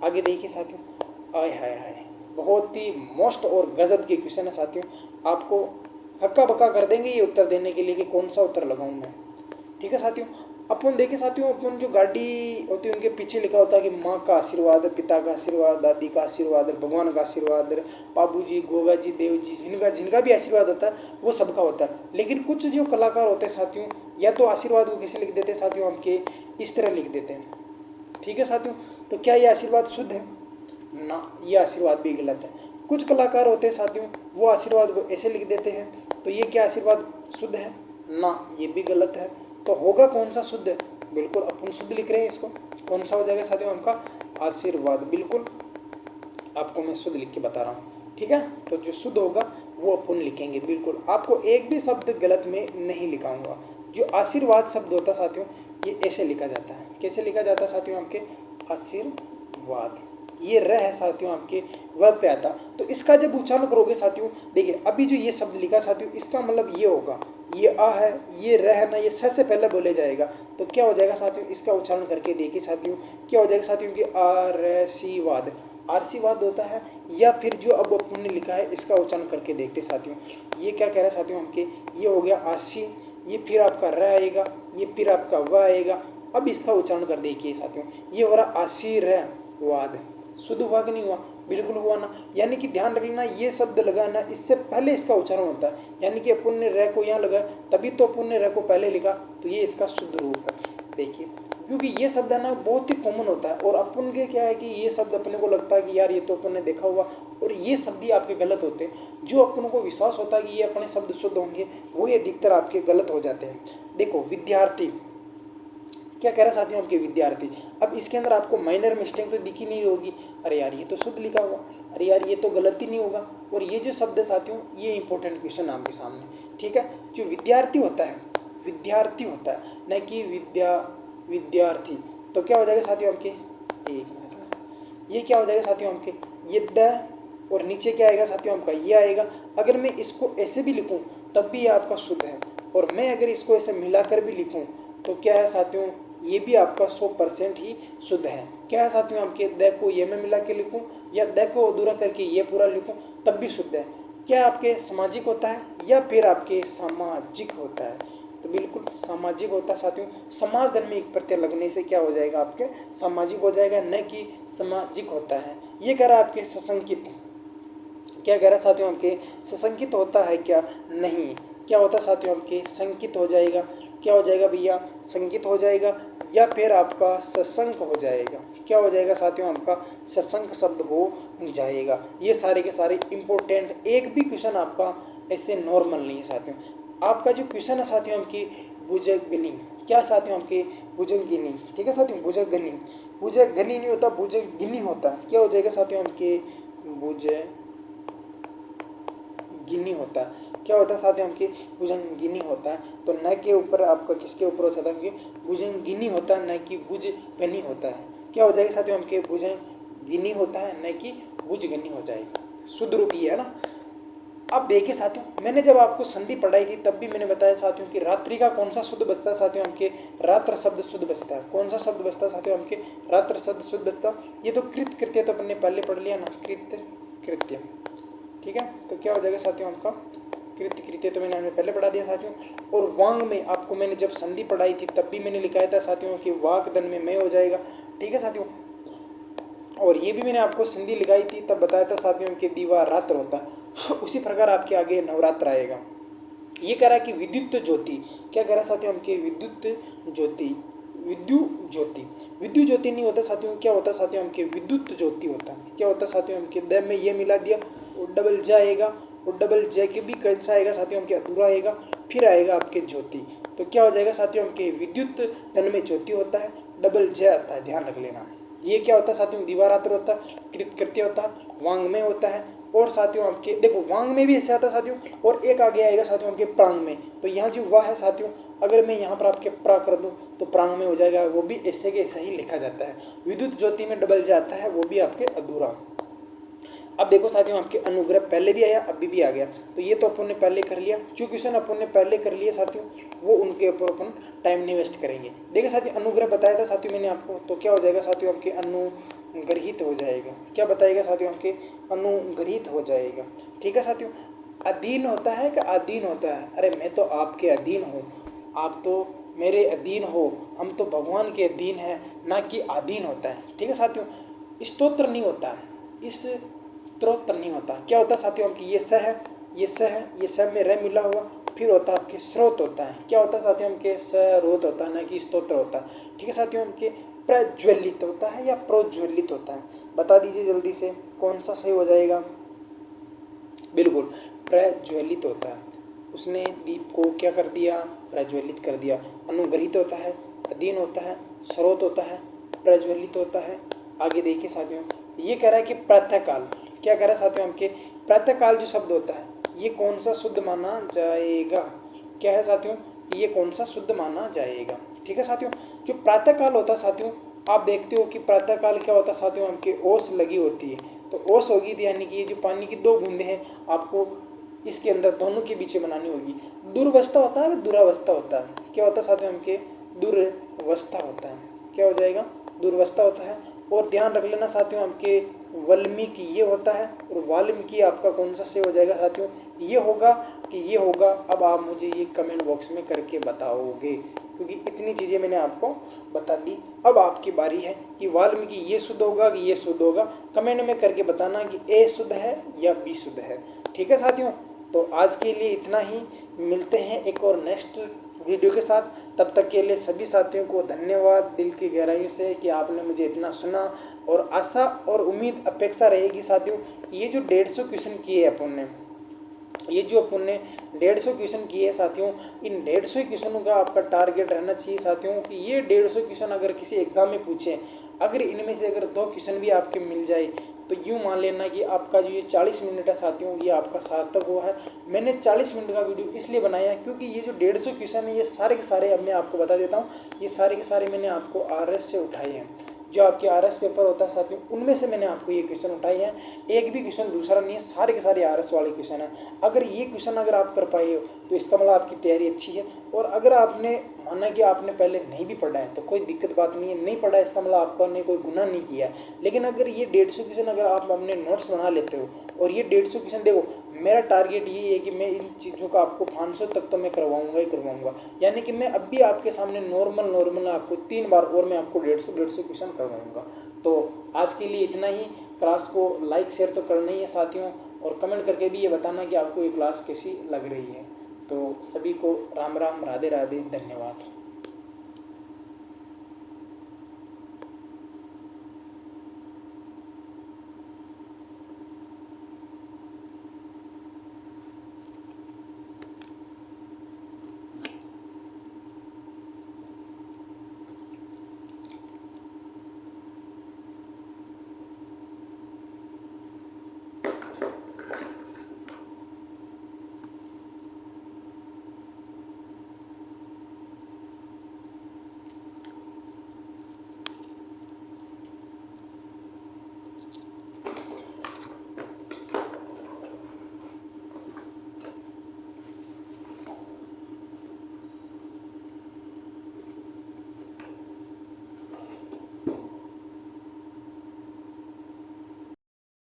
आगे देखिए साथियों, आय हाय हाय, बहुत ही मोस्ट और गजब के क्वेश्चन है साथियों। आपको हक्का बक्का कर देंगे ये उत्तर देने के लिए कि कौन सा उत्तर लगाऊं मैं। ठीक है साथियों, अपन देखिए साथियों, अपन जो गाड़ी होती है उनके पीछे लिखा होता है कि माँ का आशीर्वाद, पिता का आशीर्वाद, दादी का आशीर्वाद, भगवान का आशीर्वाद, बाबू जी, गोगा जी, देव जी, जिनका जिनका भी आशीर्वाद होता है वो सबका होता है। लेकिन कुछ जो कलाकार होते हैं साथियों, या तो आशीर्वाद को कैसे लिख देते हैं साथियों आपके इस तरह लिख देते हैं। ठीक है साथियों, तो क्या ये आशीर्वाद शुद्ध है ना, ये आशीर्वाद भी गलत है। कुछ कलाकार होते हैं साथियों, वो आशीर्वाद को ऐसे लिख देते हैं, तो ये क्या आशीर्वाद शुद्ध है ना, ये भी गलत है। तो होगा कौन सा शुद्ध है, बिल्कुल अपन शुद्ध लिख रहे हैं इसको, कौन सा हो जाएगा साथियों आपका आशीर्वाद। बिल्कुल आपको मैं शुद्ध लिख के बता रहा हूँ। ठीक है, तो जो शुद्ध होगा वो अपन लिखेंगे। बिल्कुल आपको एक भी शब्द गलत में नहीं लिखाऊंगा। जो आशीर्वाद शब्द होता है साथियों, ये ऐसे लिखा जाता है। कैसे लिखा जाता है साथियों आपके आशीर्वाद। ये र है साथियों आपके व पे आता। तो इसका जब उच्चारण करोगे साथियों, देखिए अभी जो ये शब्द लिखा साथियों, इसका मतलब ये होगा, ये आ है, ये र है ना, ये स से पहले बोले जाएगा। तो क्या हो जाएगा साथियों, इसका उच्चारण करके देखिए साथियों, क्या हो जाएगा साथियों की आरसीवाद। आरसीवाद होता है। या फिर जो अब अपन ने लिखा है इसका उच्चारण करके देखते साथियों, ये क्या कह रहा है साथियों हमके, ये हो गया आशी, ये फिर आपका र आएगा, ये फिर आपका व आएगा। अब इसका उच्चारण कर देखिए साथियों, ये हो रहा आशीर्वाद। शुद्ध हुआ कि नहीं हुआ, बिल्कुल हुआ ना। यानी कि ध्यान रख लेना, ये शब्द लगाना इससे पहले इसका उच्चारण होता है। यानी कि अपन ने र को यहाँ लगा, तभी तो अपन ने र को पहले लिखा, तो ये इसका शुद्ध रूप है। देखिए क्योंकि ये शब्द है ना बहुत ही कॉमन होता है, और अपन के क्या है कि ये शब्द अपने को लगता है कि यार ये तो अपन ने देखा हुआ, और ये शब्द ही आपके गलत होते हैं। जो अपन को विश्वास होता है कि ये अपने शब्द शुद्ध होंगे, वो ये अधिकतर आपके गलत हो जाते हैं। देखो विद्यार्थी, क्या कह रहा है साथियों आपके विद्यार्थी। अब इसके अंदर आपको माइनर मिस्टेक तो दिखी नहीं होगी, अरे यार ये तो शुद्ध लिखा हुआ, अरे यार ये तो गलती नहीं होगा। और ये जो शब्द है साथियों, ये इंपॉर्टेंट क्वेश्चन आपके सामने। ठीक है, जो विद्यार्थी होता है, विद्यार्थी होता है, न कि विद्यार्थी। तो क्या हो जाएगा साथियों आपके, एक मिनट, ये क्या हो जाएगा साथियों आपके, ये द, और नीचे क्या आएगा साथियों आपका ये आएगा। अगर मैं इसको ऐसे भी लिखूं तब भी ये आपका शुद्ध है, और मैं अगर इसको ऐसे मिलाकर भी लिखूं तो क्या है साथियों, ये भी आपका 100% ही शुद्ध है। क्या है साथियों आपके, द को ये में मिला के लिखूं या द को अधूरा करके ये पूरा लिखूं तब भी शुद्ध है। क्या आपके सामाजिक होता है या फिर आपके सामाजिक होता है, तो बिल्कुल सामाजिक होता है साथियों। समाज धर्म में एक प्रत्यय लगने से क्या हो जाएगा आपके सामाजिक हो जाएगा, न कि सामाजिक होता है। ये कह रहा है आपके सशंकित, क्या कह रहा है साथियों आपके सशंकित होता है क्या, नहीं। क्या होता है साथियों आपके संकित हो जाएगा। क्या हो जाएगा भैया, संकित हो जाएगा, या फिर आपका सशंक हो जाएगा। क्या हो जाएगा साथियों आपका सशंक शब्द हो जाएगा। ये सारे के सारे इंपॉर्टेंट, एक भी क्वेश्चन आपका ऐसे नॉर्मल नहीं है साथियों। आपका जो क्वेश्चन है साथियों आपकी भुजगनी, क्या साथियों आपके भुजंगिनी। ठीक है साथियों, भुजगनी, भुजगनी नहीं होता, भुजगिनी होता है। क्या हो जाएगा साथियों आपके भुजगिनी होता है। क्या होता है साथियों आपकी भुजंगिनी होता है। तो न के ऊपर आपका किसके ऊपर हो जाता है, भुजंगिनी होता है, न कि भुजगनी होता है। क्या हो जाएगा साथियों आपके भुजंगिनी होता है, न कि भुजगनी हो जाएगा। शुद्ध रूप ये है ना। अब देखिए साथियों, मैंने जब आपको संधि पढ़ाई थी तब भी मैंने बताया साथियों कि रात्रि का कौन सा शुद्ध बचता है साथियों, हमके रात्र शब्द शुद्ध बचता है। कौन सा शब्द बचता है साथियों, हमके रात्र शब्द शुद्ध बचता। ये तो कृत कृत्य तो अपन ने पहले पढ़ लिया ना, कृत कृत्य, ठीक है। तो क्या हो जाएगा साथियों आपका कृत्य कृत्य, तो हमने पहले पढ़ा दिया साथियों। और वांग में आपको मैंने जब संधि पढ़ाई थी तब भी मैंने लिखाया था साथियों कि वाक दन में मैं हो जाएगा, ठीक है साथियों। और ये भी मैंने आपको संधि लिखाई थी तब बताया था साथियों कि दीवार रात्र होता है। उसी प्रकार आपके आगे नवरात्र आएगा। ये कह रहा है कि विद्युत ज्योति, क्या कह रहा है साथियों हमके विद्युत ज्योति, विद्युत ज्योति, विद्युत ज्योति नहीं होता साथियों, क्या होता है साथियों हमके विद्युत ज्योति होता है। क्या होता है साथियों हमके द में ये मिला दिया और डबल ज आएगा, और डबल ज के भी कैसा आएगा साथियों हमके अधूरा आएगा, फिर आएगा आपके ज्योति। तो क्या हो जाएगा साथियों हमके विद्युत धन में ज्योति होता है, डबल ज आता है, ध्यान रख लेना। ये क्या होता है साथियों दीवारात्र होता है, कृत कृत्य होता है, वांग में होता है। और साथियों आपके देखो वांग में भी ऐसे आता है साथियों, और एक आगे आएगा साथियों आपके प्रांग में। तो यहाँ जो वाह है साथियों, अगर मैं यहाँ पर आपके प्रा कर दूँ तो प्रांग में हो जाएगा, वो भी ऐसे के ऐसा ही लिखा जाता है। विद्युत ज्योति में डबल जाता है, वो भी आपके अधूरा। अब देखो साथियों आपके अनुग्रह पहले भी आया अभी भी आ गया, तो ये तो अपन ने पहले कर लिया। जो क्वेश्चन अपन ने पहले कर लिए साथियों वो उनके ऊपर अपन टाइम नहीं वेस्ट करेंगे। देखिए साथियों अनुग्रह बताया था साथियों मैंने आपको, तो क्या हो जाएगा साथियों आपके अनुग्रहित हो जाएगा। क्या बताएगा साथियों आपके अनुग्रहित हो जाएगा, ठीक है साथियों। अधीन होता है कि अधीन होता है, अरे मैं तो आपके अधीन हूँ, आप तो मेरे अधीन हो, हम तो भगवान के अधीन हैं, ना कि अधीन होता है, ठीक है साथियों। स्तोत्र नहीं होता, इस स्त्रोत्र नहीं होता। क्या होता है साथियों आपकी ये स है, ये स है, ये स में र मिला हुआ, फिर होता है आपके स्रोत होता है। क्या होता है साथियों आपके स्रोत होता है, ना कि स्तोत्र होता है, ठीक है साथियों। आपके प्रज्वलित होता है या प्रोज्वलित होता है, बता दीजिए जल्दी से कौन सा सही हो जाएगा। बिल्कुल प्रज्वलित होता है, उसने दीप को क्या कर दिया, प्रज्वलित कर दिया। अनुग्रहित होता है, अधीन होता है, स्रोत होता है, प्रज्वलित होता है। आगे देखिए साथियों, ये कह रहा है कि प्रातःकाल, क्या कह रहा है साथियों आपके प्रातःकाल जो शब्द होता है ये कौन सा शुद्ध माना जाएगा। क्या है साथियों, ये कौन सा शुद्ध माना जाएगा, ठीक है साथियों। जो प्रातःकाल होता है साथियों, आप देखते हो कि प्रातःकाल क्या होता है साथियों, आपके ओस लगी होती है। तो ओस होगी तो यानी कि ये जो पानी की दो बूंदें हैं आपको इसके अंदर दोनों के बीच बनानी होगी। दुर्वस्था होता है, दुरावस्था होता है। क्या होता है साथियों हमके दुर्वस्था होता है, क्या हो जाएगा दुर्वस्था होता है। और ध्यान रख लेना साथियों आपके वाल्मीकि ये होता है, और वाल्मीकि आपका कौन सा से हो जाएगा साथियों, ये होगा कि ये होगा। अब आप मुझे ये कमेंट बॉक्स में करके बताओगे, क्योंकि इतनी चीज़ें मैंने आपको बता दी। अब आपकी बारी है कि वाल्मीकि ये शुद्ध होगा कि ये शुद्ध होगा, कमेंट में करके बताना कि ए शुद्ध है या बी शुद्ध है, ठीक है साथियों। तो आज के लिए इतना ही, मिलते हैं एक और नेक्स्ट वीडियो के साथ। तब तक के लिए सभी साथियों को धन्यवाद दिल की गहराइयों से कि आपने मुझे इतना सुना। और आशा और उम्मीद अपेक्षा रहेगी साथियों कि ये जो 150 क्वेश्चन किए अपन ने, ये जो अपन ने 150 क्वेश्चन किए साथियों, इन 150 क्वेश्चनों का आपका टारगेट रहना चाहिए साथियों कि ये 150 क्वेश्चन अगर किसी एग्जाम में पूछे, अगर इनमें से अगर 2 क्वेश्चन भी आपके मिल जाए तो यूँ मान लेना कि आपका जो ये 40 मिनट है साथियों ये आपका सार्थक हुआ है। मैंने 40 मिनट का वीडियो इसलिए बनाया क्योंकि ये जो 150 क्वेश्चन है ये सारे के सारे, अब मैं आपको बता देता हूँ, ये सारे के सारे मैंने आपको आरएस से उठाए हैं। जो आपके आरएस पेपर होता है साथियों उनमें से मैंने आपको ये क्वेश्चन उठाए हैं, एक भी क्वेश्चन दूसरा नहीं है, सारे के सारे आरएस वाले क्वेश्चन हैं। अगर ये क्वेश्चन अगर आप कर पाए हो तो इसका मतलब आपकी तैयारी अच्छी है। और अगर आपने माना कि आपने पहले नहीं भी पढ़ा है तो कोई दिक्कत बात नहीं है, नहीं पढ़ा है इसका मतलब आपने कोई गुनाह नहीं किया। लेकिन अगर ये 150 क्वेश्चन अगर आप अपने नोट्स बना लेते हो, और ये 150 क्वेश्चन देखो, मेरा टारगेट यही है कि मैं इन चीज़ों का आपको 500 तक तो मैं करवाऊंगा ही करवाऊंगा। यानी कि मैं अब भी आपके सामने नॉर्मल आपको 3 बार और मैं आपको 150 क्वेश्चन करवाऊंगा। तो आज के लिए इतना ही। क्लास को लाइक शेयर तो करना ही है साथियों, और कमेंट करके भी ये बताना कि आपको ये क्लास कैसी लग रही है। तो सभी को राम राम, राधे राधे, धन्यवाद।